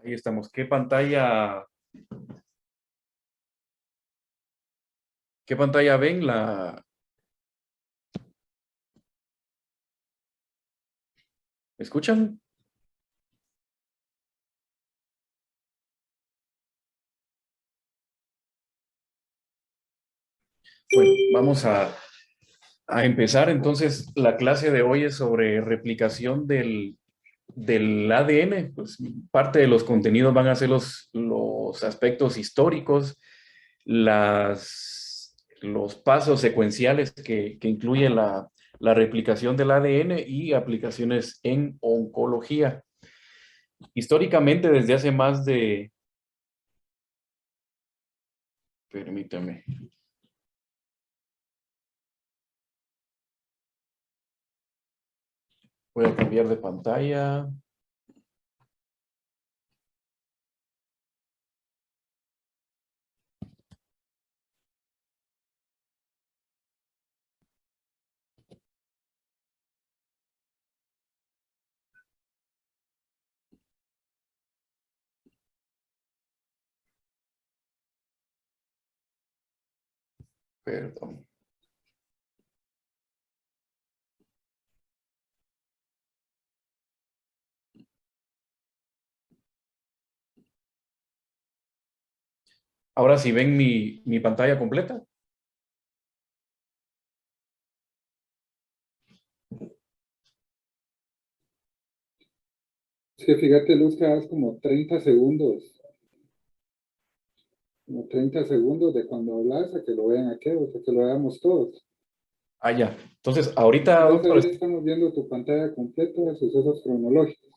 Ahí estamos. ¿Qué pantalla ven? ¿Me escuchan? Bueno, vamos a empezar. Entonces, la clase de hoy es sobre replicación del ADN. Pues parte de los contenidos van a ser los aspectos históricos, los pasos secuenciales que incluye la replicación del ADN y aplicaciones en oncología. Históricamente, desde hace más de... Permítame. Voy a cambiar de pantalla. Perdón. Ahora sí ven mi pantalla completa. Es que fíjate, Luz, que hagas como 30 segundos. Como 30 segundos de cuando hablas a que lo vean aquí, o sea, que lo veamos todos. Ah, ya. Entonces, ahorita, Entonces doctor. ahí estamos viendo tu pantalla completa de sucesos cronológicos.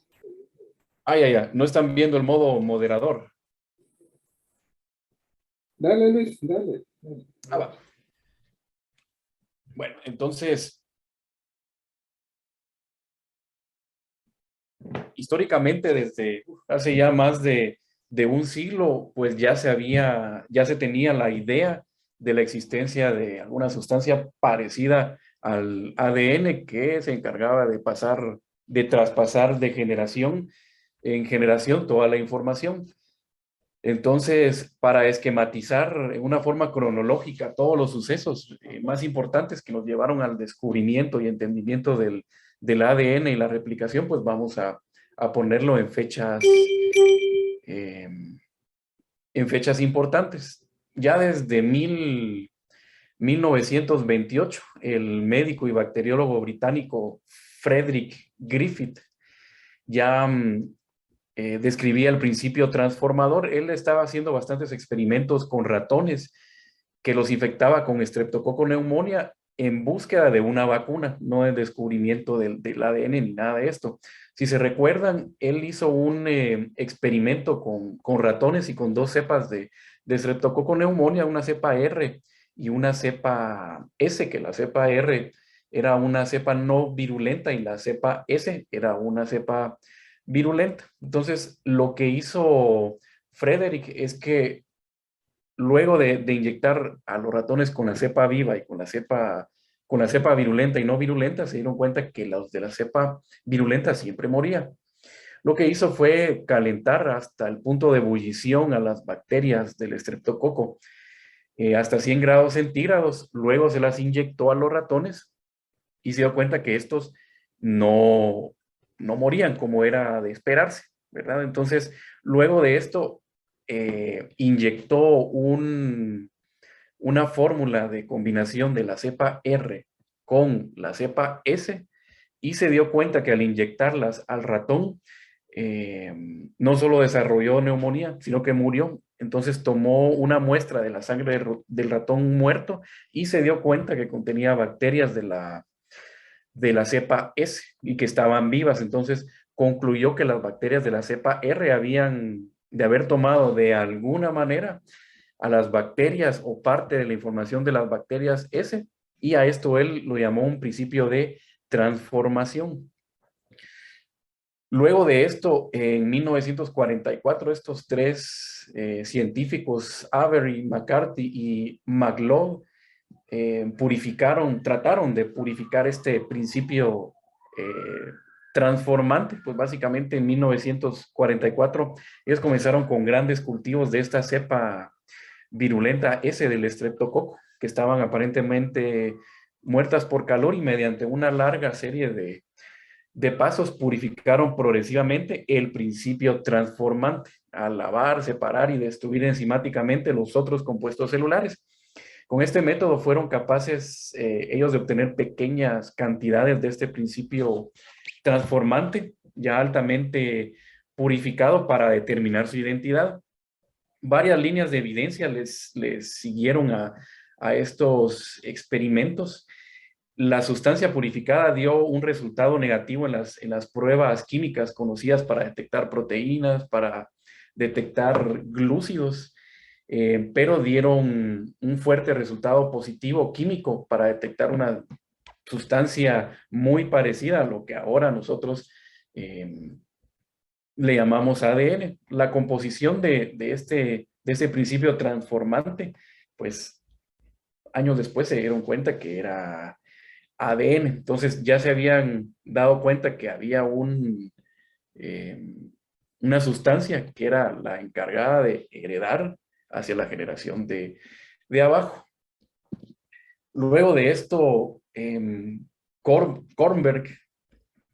Ah, ya, ya. No están viendo el modo moderador. Dale, Luis, dale. Dale. Ah, va. Bueno, entonces, históricamente, desde hace ya más de un siglo, pues ya se tenía la idea de la existencia de alguna sustancia parecida al ADN que se encargaba de traspasar de generación en generación toda la información. Entonces, para esquematizar en una forma cronológica todos los sucesos más importantes que nos llevaron al descubrimiento y entendimiento del ADN y la replicación, pues vamos a ponerlo eh, en fechas importantes. Ya desde 1928, el médico y bacteriólogo británico Frederick Griffith ya describía el principio transformador. Él estaba haciendo bastantes experimentos con ratones que los infectaba con Streptococcus pneumoniae en búsqueda de una vacuna, no el descubrimiento del ADN ni nada de esto. Si se recuerdan, él hizo un experimento con ratones y con dos cepas de Streptococcus pneumoniae, una cepa R y una cepa S, que la cepa R era una cepa no virulenta y la cepa S era una cepa virulenta. Entonces, lo que hizo Frederick es que luego de inyectar a los ratones con la cepa viva y con la cepa virulenta y no virulenta, se dieron cuenta que los de la cepa virulenta siempre morían. Lo que hizo fue calentar hasta el punto de ebullición a las bacterias del estreptococo, hasta 100 grados centígrados. Luego se las inyectó a los ratones y se dio cuenta que estos no, no morían como era de esperarse, ¿verdad? Entonces, luego de esto, inyectó una fórmula de combinación de la cepa R con la cepa S y se dio cuenta que al inyectarlas al ratón, no solo desarrolló neumonía, sino que murió. Entonces tomó una muestra de la sangre del ratón muerto y se dio cuenta que contenía bacterias de la cepa S y que estaban vivas. Entonces concluyó que las bacterias de la cepa R habían de haber tomado de alguna manera a las bacterias o parte de la información de las bacterias S, y a esto él lo llamó un principio de transformación. Luego de esto, en 1944, estos tres científicos, Avery, McCarthy y McLeod, trataron de purificar este principio transformante, pues básicamente en 1944 ellos comenzaron con grandes cultivos de esta cepa virulenta S del estreptococo, que estaban aparentemente muertas por calor y mediante una larga serie de pasos purificaron progresivamente el principio transformante al lavar, separar y destruir enzimáticamente los otros compuestos celulares. Con este método fueron capaces ellos de obtener pequeñas cantidades de este principio transformante, ya altamente purificado para determinar su identidad. Varias líneas de evidencia les siguieron a estos experimentos. La sustancia purificada dio un resultado negativo en las pruebas químicas conocidas para detectar proteínas, para detectar glúcidos, pero dieron un fuerte resultado positivo químico para detectar una sustancia muy parecida a lo que ahora nosotros eh, le llamamos ADN. La composición de este principio transformante, pues años después se dieron cuenta que era ADN. Entonces ya se habían dado cuenta que había eh, una sustancia que era la encargada de heredar hacia la generación de abajo. Luego de esto, Kornberg,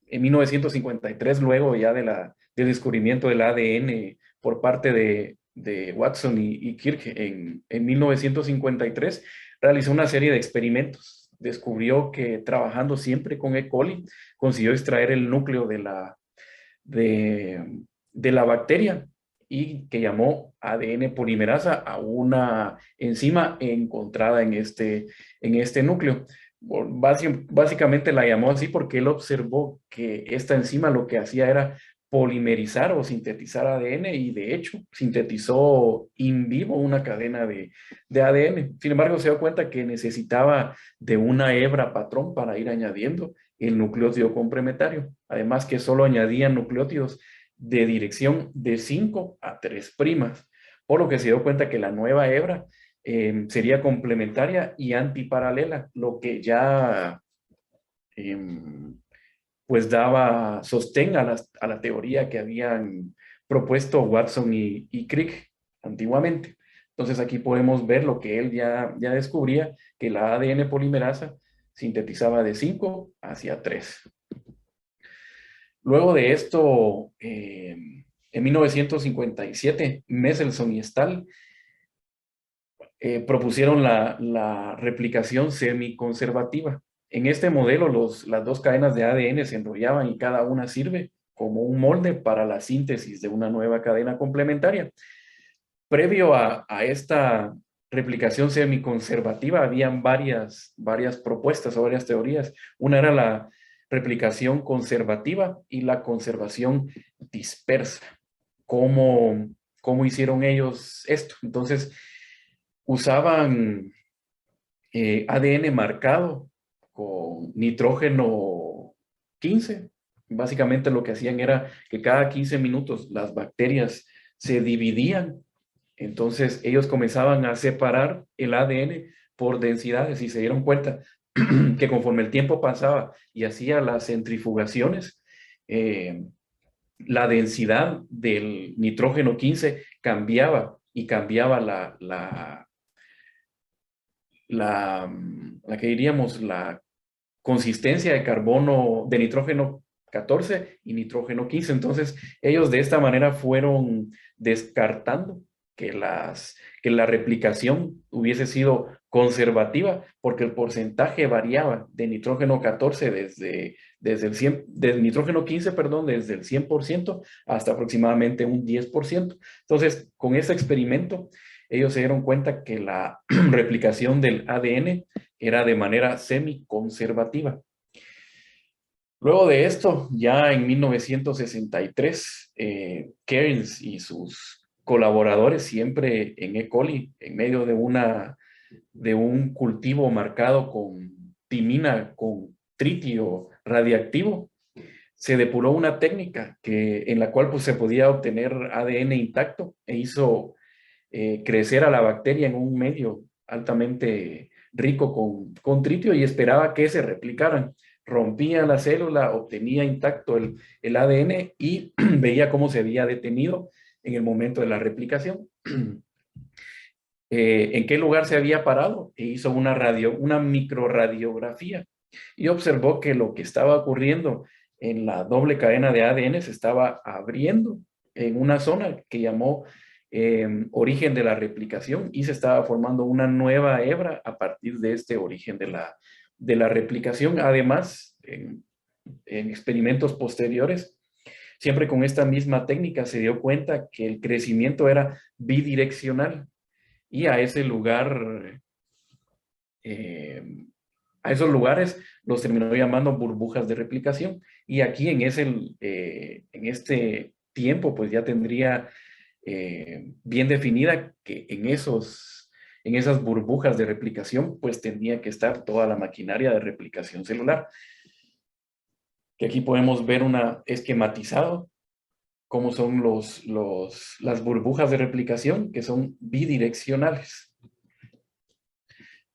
en 1953, luego ya del descubrimiento del ADN por parte de Watson y Crick en 1953, realizó una serie de experimentos. Descubrió que trabajando siempre con E. coli, consiguió extraer el núcleo de la bacteria y que llamó ADN polimerasa a una enzima encontrada en este núcleo. Básicamente la llamó así porque él observó que esta enzima lo que hacía era polimerizar o sintetizar ADN y de hecho sintetizó in vivo una cadena de ADN. Sin embargo, se dio cuenta que necesitaba de una hebra patrón para ir añadiendo el nucleótido complementario. Además que solo añadían nucleótidos de dirección de 5 a 3 primas, por lo que se dio cuenta que la nueva hebra sería complementaria y antiparalela, lo que ya eh, pues daba sostén a la teoría que habían propuesto Watson y Crick antiguamente. Entonces aquí podemos ver lo que él ya descubría, que la ADN polimerasa sintetizaba de 5 hacia 3. Luego de esto, en 1957, Mendelssohn y Stahl propusieron la replicación semiconservativa. En este modelo, las dos cadenas de ADN se enrollaban y cada una sirve como un molde para la síntesis de una nueva cadena complementaria. Previo a esta replicación semiconservativa, habían varias propuestas o varias teorías. Una era la replicación conservativa y la conservación dispersa. ¿Cómo hicieron ellos esto? Entonces, usaban ADN marcado con nitrógeno 15. Básicamente lo que hacían era que cada 15 minutos las bacterias se dividían. Entonces ellos comenzaban a separar el ADN por densidades y se dieron cuenta que conforme el tiempo pasaba y hacía las centrifugaciones, la densidad del nitrógeno 15 cambiaba y cambiaba la que diríamos, la consistencia de carbono, de nitrógeno 14 y nitrógeno 15. Entonces, ellos de esta manera fueron descartando que la replicación hubiese sido conservativa, porque el porcentaje variaba de nitrógeno 14 desde el 100, del nitrógeno 15, perdón, desde el 100% hasta aproximadamente un 10%. Entonces, con ese experimento, ellos se dieron cuenta que la replicación del ADN era de manera semiconservativa. Luego de esto, ya en 1963, Cairns y sus colaboradores, siempre en E. coli, en medio de un cultivo marcado con timina, con tritio radiactivo, se depuró una técnica en la cual pues, se podía obtener ADN intacto e hizo crecer a la bacteria en un medio altamente rico con tritio y esperaba que se replicaran. rompía la célula, obtenía intacto el ADN y veía cómo se había detenido en el momento de la replicación. En qué lugar se había parado e hizo una microradiografía y observó que lo que estaba ocurriendo en la doble cadena de ADN se estaba abriendo en una zona que llamó origen de la replicación y se estaba formando una nueva hebra a partir de este origen de la replicación. Además, en experimentos posteriores, siempre con esta misma técnica se dio cuenta que el crecimiento era bidireccional y a ese lugar, eh, a esos lugares los terminó llamando burbujas de replicación. Y aquí en este tiempo, pues ya tendría bien definida que en esas burbujas de replicación, pues tenía que estar toda la maquinaria de replicación celular. Que aquí podemos ver una esquematizado cómo son las burbujas de replicación que son bidireccionales.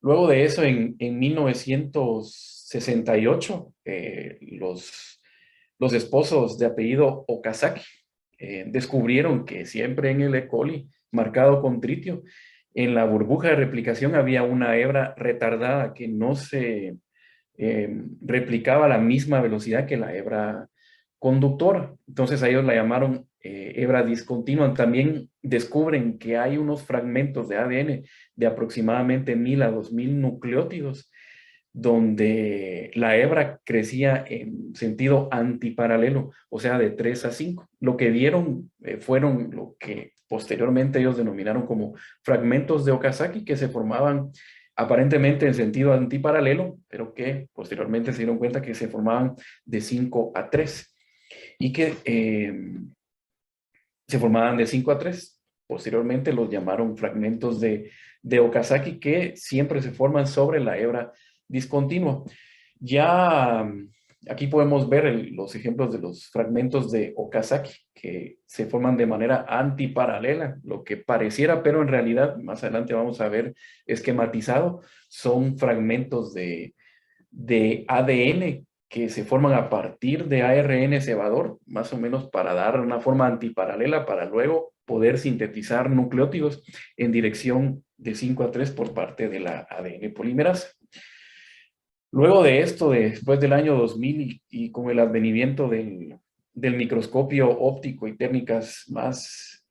Luego de eso, en 1968, los esposos de apellido Okazaki descubrieron que siempre en el E. coli marcado con tritio, en la burbuja de replicación había una hebra retardada que no se replicaba a la misma velocidad que la hebra conductora. Entonces a ellos la llamaron hebra discontinua. También descubren que hay unos fragmentos de ADN de aproximadamente 1000 a 2000 nucleótidos, donde la hebra crecía en sentido antiparalelo, o sea, de 3 a 5. Lo que vieron fueron lo que posteriormente ellos denominaron como fragmentos de Okazaki que se formaban aparentemente en sentido antiparalelo, pero que posteriormente se dieron cuenta que se formaban de 5 a 3 y que se formaban de 5 a 3. Posteriormente los llamaron fragmentos de Okazaki que siempre se forman sobre la hebra discontinua. Ya aquí podemos ver los ejemplos de los fragmentos de Okazaki que se forman de manera antiparalela, lo que pareciera, pero en realidad, más adelante vamos a ver esquematizado, son fragmentos de ADN que se forman a partir de ARN cebador, más o menos para dar una forma antiparalela para luego poder sintetizar nucleótidos en dirección de 5 a 3 por parte de la ADN polimerasa. Luego de esto, después del año 2000 y con el advenimiento del microscopio óptico y técnicas más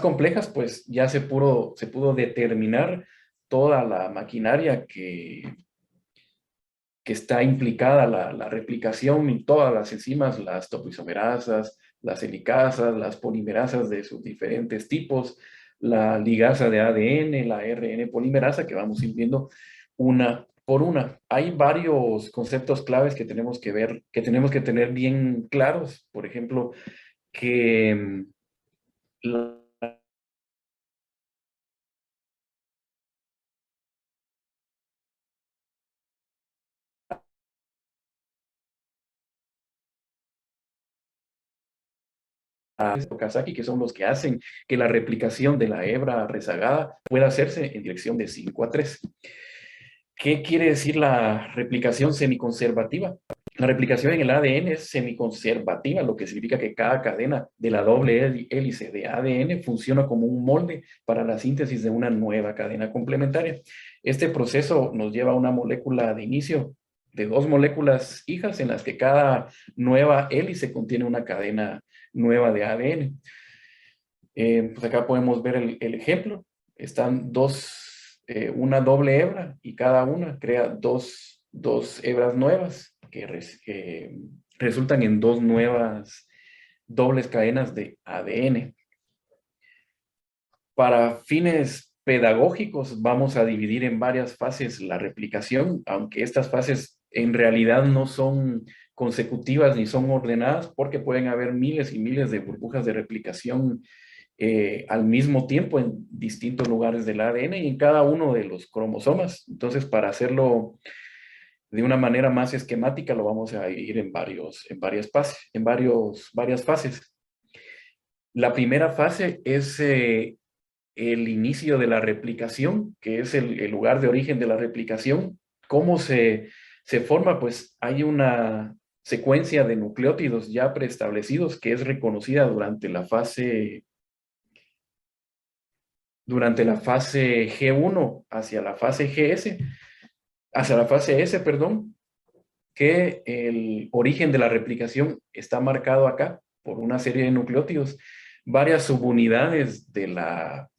complejas, pues ya se pudo determinar toda la maquinaria que está implicada la replicación y todas las enzimas, las topoisomerasas, las helicasas, las polimerasas de sus diferentes tipos, la ligasa de ADN, la RN polimerasa, que vamos a ir viendo una por una. Hay varios conceptos claves que tenemos que ver, que tenemos que tener bien claros. Por ejemplo, que la Okazaki, que son los que hacen que la replicación de la hebra rezagada pueda hacerse en dirección de 5 a 3. ¿Qué quiere decir la replicación semiconservativa? La replicación en el ADN es semiconservativa, lo que significa que cada cadena de la doble hélice de ADN funciona como un molde para la síntesis de una nueva cadena complementaria. Este proceso nos lleva a una molécula de inicio de dos moléculas hijas en las que cada nueva hélice contiene una cadena nueva de ADN. Pues acá podemos ver el ejemplo. Están una doble hebra y cada una crea dos hebras nuevas que resultan en dos nuevas dobles cadenas de ADN. Para fines pedagógicos vamos a dividir en varias fases la replicación, aunque estas fases en realidad no son consecutivas ni son ordenadas porque pueden haber miles y miles de burbujas de replicación al mismo tiempo en distintos lugares del ADN y en cada uno de los cromosomas. Entonces, para hacerlo de una manera más esquemática, lo vamos a ir en varias fases. La primera fase es el inicio de la replicación, que es el lugar de origen de la replicación, cómo se se forma, pues hay una secuencia de nucleótidos ya preestablecidos que es reconocida durante la fase G1 hacia la fase GS, hacia la fase S, perdón, que el origen de la replicación está marcado acá por una serie de nucleótidos. Varias subunidades de la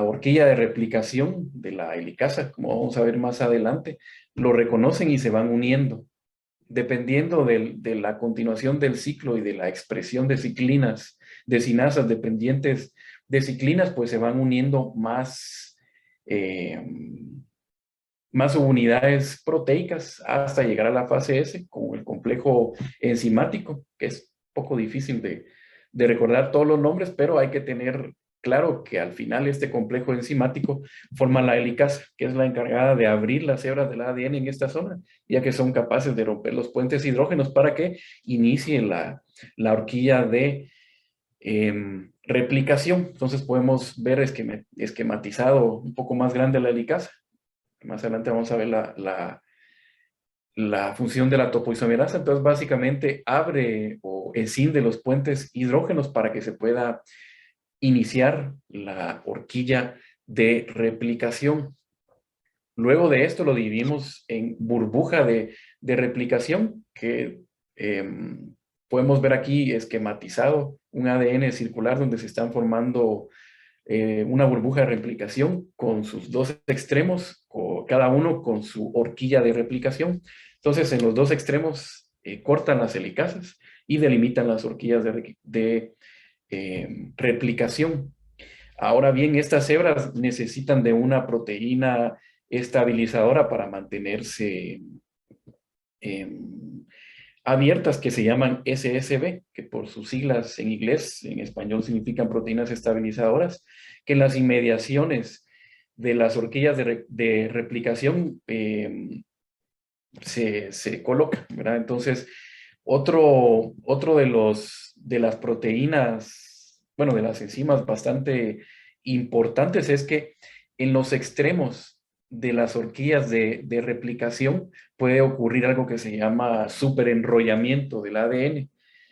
horquilla de replicación de la helicasa, como vamos a ver más adelante, lo reconocen y se van uniendo. Dependiendo de la continuación del ciclo y de la expresión de ciclinas, de sinasas dependientes de ciclinas, pues se van uniendo eh, más subunidades proteicas hasta llegar a la fase S con el complejo enzimático, que es un poco difícil de recordar todos los nombres, pero hay que tener claro que al final este complejo enzimático forma la helicasa, que es la encargada de abrir las hebras del ADN en esta zona, ya que son capaces de romper los puentes hidrógenos para que inicie la horquilla de replicación. Entonces podemos ver esquematizado un poco más grande la helicasa. Más adelante vamos a ver la función de la topoisomerasa. Entonces, básicamente abre o escinde los puentes hidrógenos para que se pueda iniciar la horquilla de replicación. Luego de esto lo dividimos en burbuja de replicación, que podemos ver aquí esquematizado un ADN circular donde se están formando una burbuja de replicación con sus dos extremos, cada uno con su horquilla de replicación. Entonces, en los dos extremos cortan las helicasas y delimitan las horquillas de replicación. Ahora bien, estas hebras necesitan de una proteína estabilizadora para mantenerse eh, abiertas, que se llaman SSB, que por sus siglas en inglés, en español significan proteínas estabilizadoras, que en las inmediaciones de las horquillas de replicación se colocan, ¿verdad? Entonces, otro de las proteínas, bueno, de las enzimas bastante importantes es que en los extremos de las horquillas de replicación puede ocurrir algo que se llama superenrollamiento del ADN.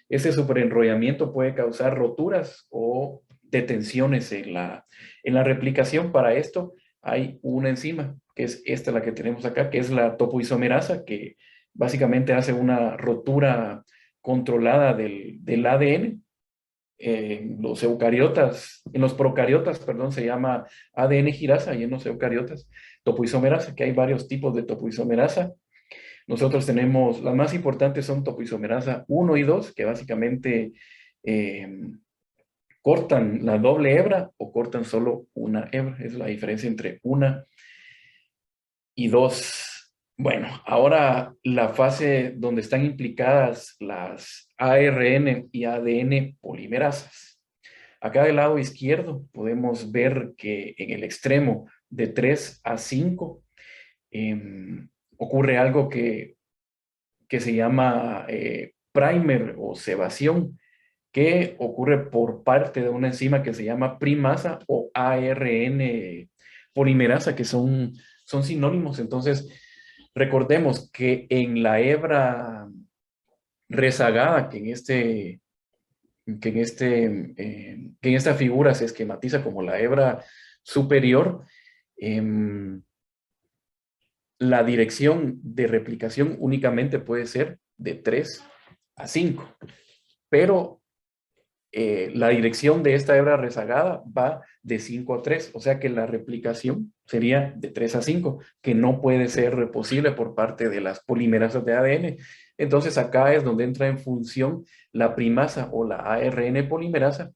Ese superenrollamiento puede causar roturas o detenciones en la replicación. Para esto hay una enzima, que es esta la que tenemos acá, que es la topoisomerasa, que básicamente hace una rotura controlada del ADN. En los procariotas, perdón, se llama ADN girasa, y en los eucariotas topoisomerasa, que hay varios tipos de topoisomerasa. Nosotros tenemos, las más importantes son topoisomerasa 1 y 2, que básicamente eh, cortan la doble hebra o cortan solo una hebra. Es la diferencia entre una y dos. Bueno, ahora la fase donde están implicadas las ARN y ADN polimerasas. Acá del lado izquierdo podemos ver que en el extremo de 3 a 5 ocurre algo que se llama primer o cebación, que ocurre por parte de una enzima que se llama primasa o ARN polimerasa, que son sinónimos. Entonces, recordemos que en la hebra rezagada, que en esta figura se esquematiza como la hebra superior, la dirección de replicación únicamente puede ser de 3 a 5, pero la dirección de esta hebra rezagada va de 5 a 3, o sea que la replicación sería de 3 a 5, que no puede ser posible por parte de las polimerasas de ADN. Entonces acá es donde entra en función la primasa o la ARN polimerasa,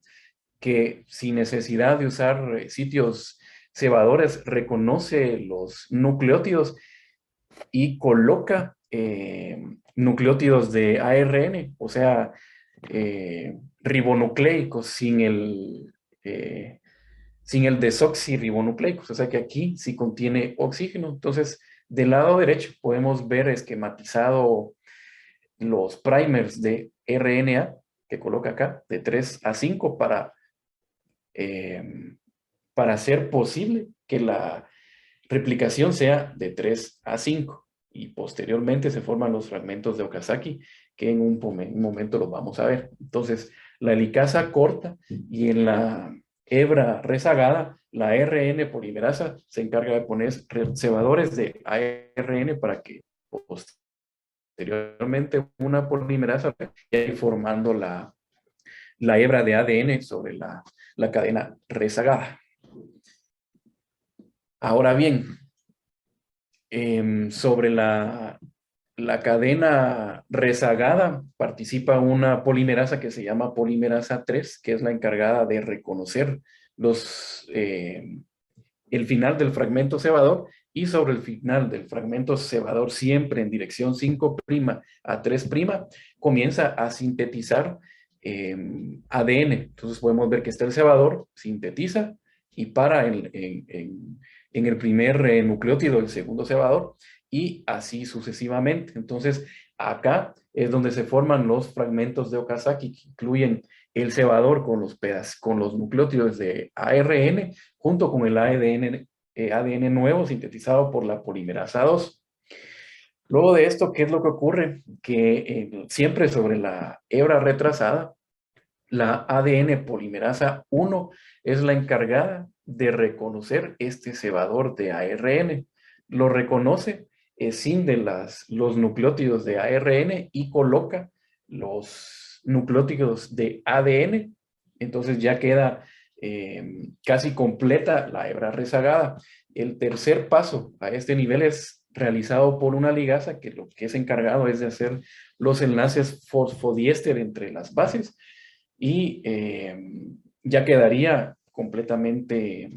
que sin necesidad de usar sitios cebadores reconoce los nucleótidos y coloca nucleótidos de ARN, o sea, ribonucleicos sin el desoxirribonucleicos, o sea que aquí sí contiene oxígeno. Entonces, del lado derecho podemos ver esquematizado los primers de RNA que coloca acá, de 3 a 5 para hacer posible que la replicación sea de 3 a 5. y posteriormente se forman los fragmentos de Okazaki, que en un momento los vamos a ver. Entonces, la helicasa corta y en la hebra rezagada, la ARN polimerasa se encarga de poner cebadores de ARN para que posteriormente una polimerasa vaya formando la hebra de ADN sobre la cadena rezagada. Ahora bien, sobre la cadena rezagada participa una polimerasa que se llama polimerasa 3, que es la encargada de reconocer el final del fragmento cebador, y sobre el final del fragmento cebador, siempre en dirección 5' a 3', comienza a sintetizar ADN. Entonces podemos ver que está el cebador, sintetiza y para en el primer nucleótido, el segundo cebador, y así sucesivamente. Entonces, acá es donde se forman los fragmentos de Okazaki, que incluyen el cebador con los nucleótidos de ARN, junto con el ADN nuevo sintetizado por la polimerasa 2. Luego de esto, ¿qué es lo que ocurre? Que siempre sobre la hebra retrasada, la ADN polimerasa 1 es la encargada de reconocer este cebador de ARN. Lo reconoce, escinde los nucleótidos de ARN y coloca los nucleótidos de ADN. Entonces ya queda casi completa la hebra rezagada. El tercer paso a este nivel es realizado por una ligasa que lo que es encargado es de hacer los enlaces fosfodiéster entre las bases y ya quedaría completamente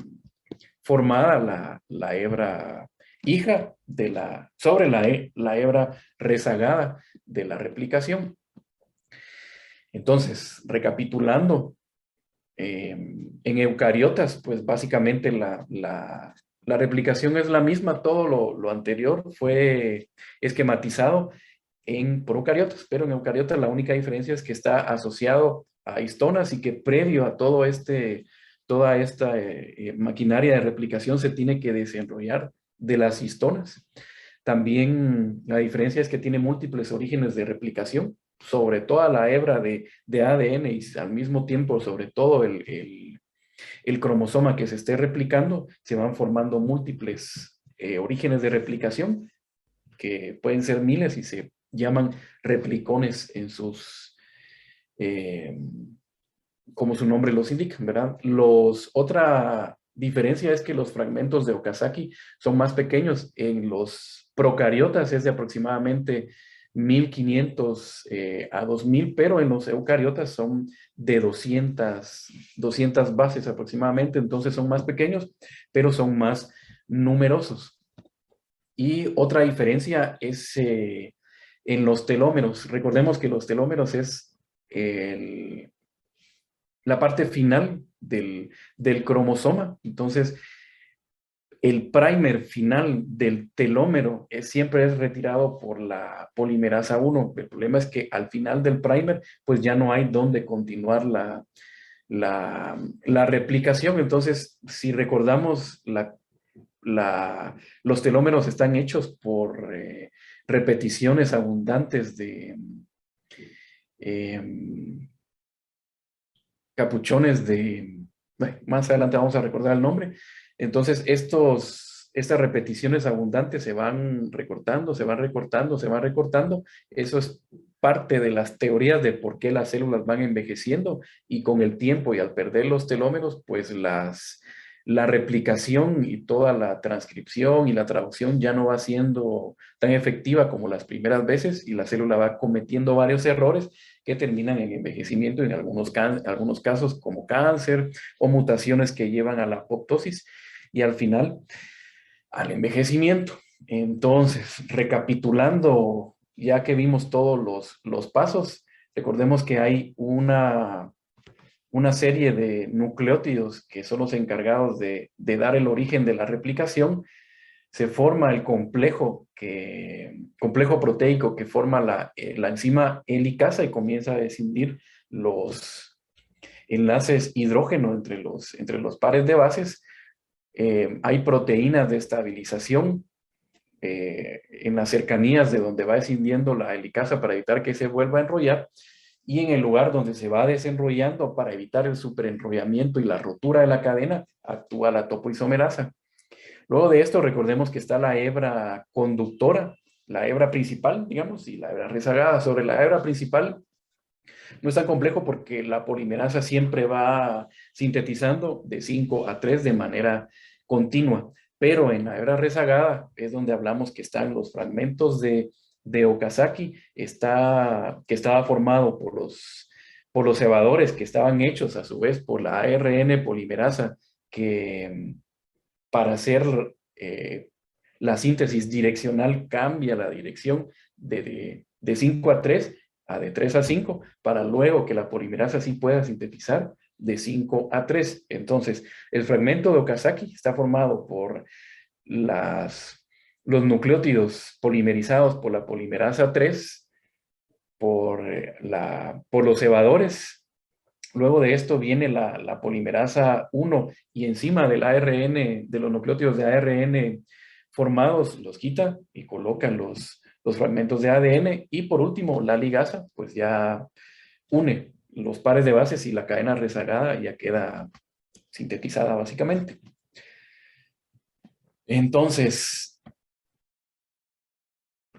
formada la hebra hija sobre la hebra rezagada de la replicación. Entonces, recapitulando, en eucariotas, pues básicamente la replicación es la misma, todo lo anterior fue esquematizado en procariotas, pero en eucariotas la única diferencia es que está asociado a histonas y que previo a toda esta maquinaria de replicación se tiene que desarrollar de las histonas. También la diferencia es que tiene múltiples orígenes de replicación sobre toda la hebra de ADN y al mismo tiempo sobre todo el cromosoma que se esté replicando, se van formando múltiples orígenes de replicación que pueden ser miles y se llaman replicones en como su nombre los indica, ¿verdad? Otra diferencia es que los fragmentos de Okazaki son más pequeños. En los procariotas es de aproximadamente 1500 a 2000, pero en los eucariotas son de 200 bases aproximadamente, entonces son más pequeños, pero son más numerosos. Y otra diferencia es en los telómeros. Recordemos que los telómeros es la parte final del cromosoma. Entonces, el primer final del telómero siempre es retirado por la polimerasa 1. El problema es que al final del primer, pues ya no hay dónde continuar la replicación. Entonces, si recordamos los telómeros están hechos por repeticiones abundantes de capuchones bueno, más adelante vamos a recordar el nombre. Entonces, estas repeticiones abundantes se van recortando, se van recortando, se van recortando. Eso es parte de las teorías de por qué las células van envejeciendo y con el tiempo y al perder los telómeros, pues la replicación y toda la transcripción y la traducción ya no va siendo tan efectiva como las primeras veces y la célula va cometiendo varios errores que terminan en envejecimiento en algunos casos como cáncer o mutaciones que llevan a la apoptosis y al final al envejecimiento. Entonces, recapitulando, ya que vimos todos los pasos, recordemos que hay una serie de nucleótidos que son los encargados de dar el origen de la replicación. Se forma el complejo proteico que forma la enzima helicasa y comienza a escindir los enlaces hidrógeno entre los pares de bases. Hay proteínas de estabilización en las cercanías de donde va escindiendo la helicasa para evitar que se vuelva a enrollar, y en el lugar donde se va desenrollando para evitar el superenrollamiento y la rotura de la cadena, actúa la topoisomerasa. Luego de esto, recordemos que está la hebra conductora, la hebra principal, digamos, y la hebra rezagada. Sobre la hebra principal no es tan complejo porque la polimerasa siempre va sintetizando de 5 a 3 de manera continua, pero en la hebra rezagada es donde hablamos que están los fragmentos de Okazaki, que estaba formado por los cebadores que estaban hechos a su vez por la ARN polimerasa, que para hacer la síntesis direccional cambia la dirección de 5 a 3 a de 3 a 5 para luego que la polimerasa sí pueda sintetizar de 5 a 3. Entonces, el fragmento de Okazaki está formado por los nucleótidos polimerizados por la polimerasa 3, por los cebadores. Luego de esto viene la polimerasa 1 y encima del ARN, de los nucleótidos de ARN formados, los quita y coloca los fragmentos de ADN. Y por último, la ligasa, pues ya une los pares de bases y la cadena rezagada ya queda sintetizada básicamente. Entonces,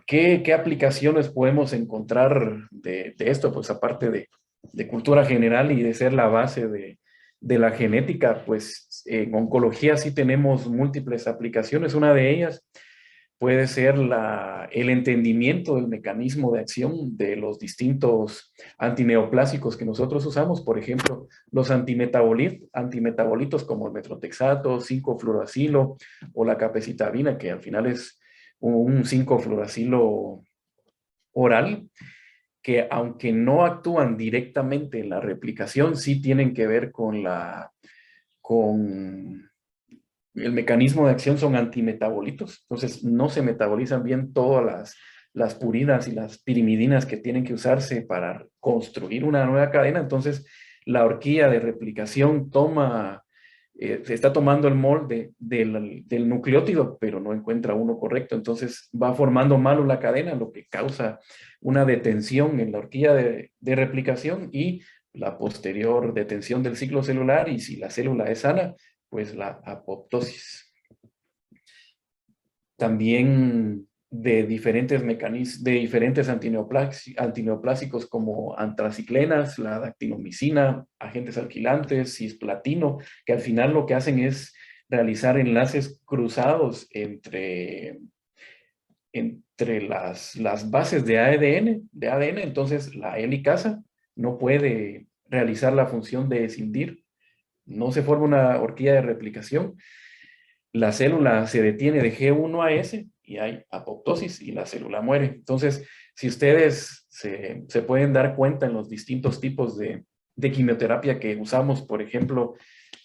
¿qué aplicaciones podemos encontrar de esto? Pues aparte de cultura general y de ser la base de la genética, pues en oncología sí tenemos múltiples aplicaciones. Una de ellas puede ser el entendimiento del mecanismo de acción de los distintos antineoplásicos que nosotros usamos. Por ejemplo, los antimetabolitos como el metrotexato, 5-fluoracilo o la capecitabina, que al final es un 5-fluoracilo oral, que aunque no actúan directamente en la replicación, sí tienen que ver con el mecanismo de acción, son antimetabolitos. Entonces, no se metabolizan bien todas las purinas y las pirimidinas que tienen que usarse para construir una nueva cadena. Entonces, la horquilla de replicación se está tomando el molde del nucleótido, pero no encuentra uno correcto. Entonces, va formando malo la cadena, lo que causa una detención en la horquilla de replicación y la posterior detención del ciclo celular. Y si la célula es sana, pues la apoptosis. También de diferentes mecanismos, de diferentes antineoplásicos como antraciclenas, la dactinomicina, agentes alquilantes, cisplatino, que al final lo que hacen es realizar enlaces cruzados entre las bases de ADN, entonces la helicasa no puede realizar la función de escindir, no se forma una horquilla de replicación, la célula se detiene de G1 a S y hay apoptosis y la célula muere. Entonces, si ustedes se pueden dar cuenta en los distintos tipos de quimioterapia que usamos, por ejemplo,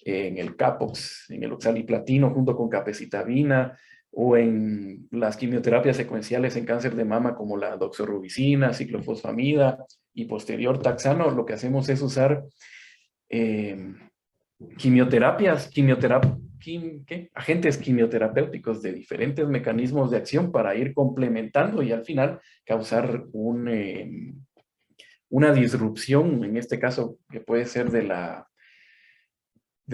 en el CAPOX, en el oxaliplatino junto con capecitabina, o en las quimioterapias secuenciales en cáncer de mama como la doxorubicina, ciclofosfamida y posterior taxano, lo que hacemos es usar agentes quimioterapéuticos de diferentes mecanismos de acción para ir complementando y al final causar una disrupción, en este caso que puede ser de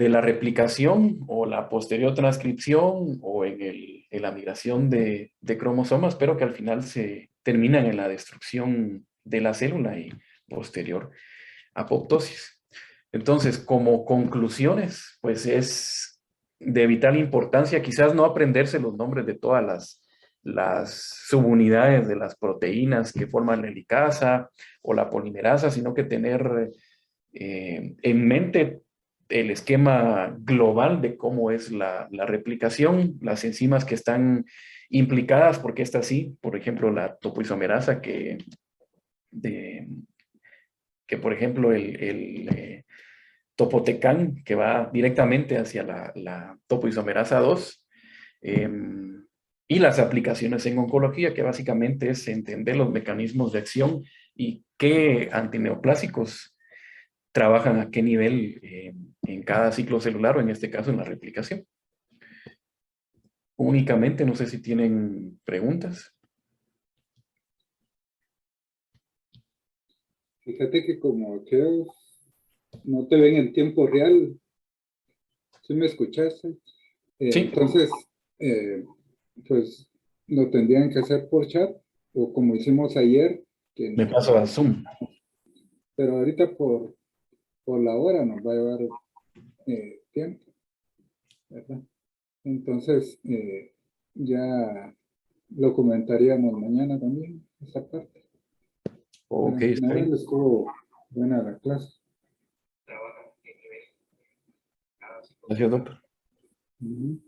la replicación o la posterior transcripción o en la migración de cromosomas, pero que al final se terminan en la destrucción de la célula y posterior apoptosis. Entonces, como conclusiones, pues es de vital importancia quizás no aprenderse los nombres de todas las subunidades de las proteínas que forman la helicasa o la polimerasa, sino que tener en mente el esquema global de cómo es la replicación, las enzimas que están implicadas, porque esta sí, por ejemplo, la topoisomerasa que por ejemplo, el topotecan, que va directamente hacia la topoisomerasa 2, y las aplicaciones en oncología, que básicamente es entender los mecanismos de acción y qué antineoplásicos trabajan a qué nivel en cada ciclo celular, o en este caso en la replicación. únicamente. No sé si tienen preguntas. Fíjate que como aquellos no te ven en tiempo real, ¿sí me escuchaste? Sí, Entonces, eh, pues lo tendrían que hacer por chat o como hicimos ayer, que me nos, paso a Zoom. pero ahorita por la hora nos va a llevar tiempo, ¿verdad? Entonces, ya lo comentaríamos mañana también, esa parte. Pero Ok, en está general bien. estuvo buena la clase. Gracias, doctor. Ujú.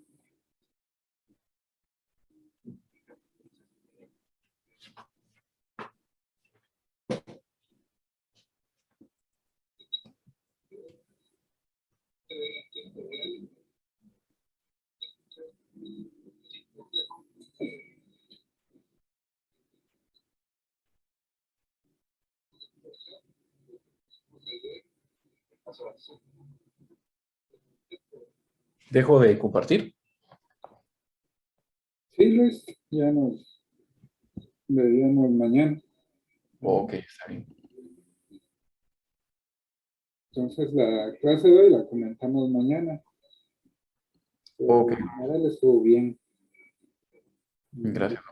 Dejo de compartir. Sí, Luis, ya nos veríamos mañana. Ok, está bien. Entonces la clase de hoy la comentamos mañana, pero Ok, en general estuvo bien. gracias.